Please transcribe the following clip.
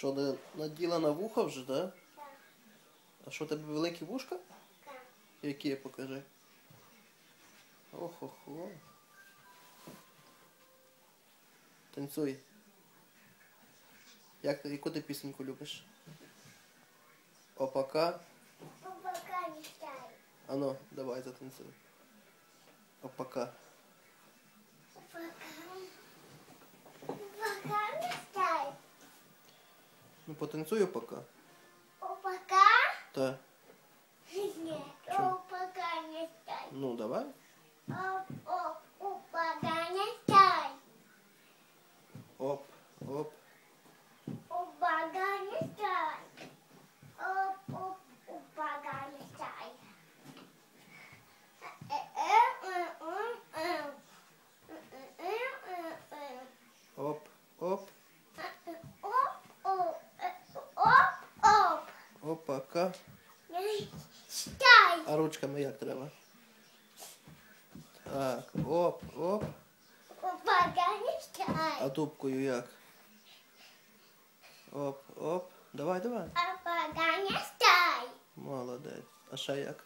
Що, наділа на вуха вже, так? Да? Так. А що, у тебе великі вушка? Так. Які, покажи. Охо-хо. Танцюй. Яку ти пісеньку любиш? Опака. Опака не стай. Ано, давай затанцюй. Опака. Опака не стай. Ну потанцюй опака. Опака? Та. Нет, Чё? опака не стай. Ну давай. Опака не стай. Оп, оп. Опака не стай. Опака не стай. Оп, оп. Опака. Стай. А ручками як треба? Так, оп, оп. Опака не стай. А дубкою як? Оп, оп. Давай, давай. Опака не стай. Молодець. А ще як?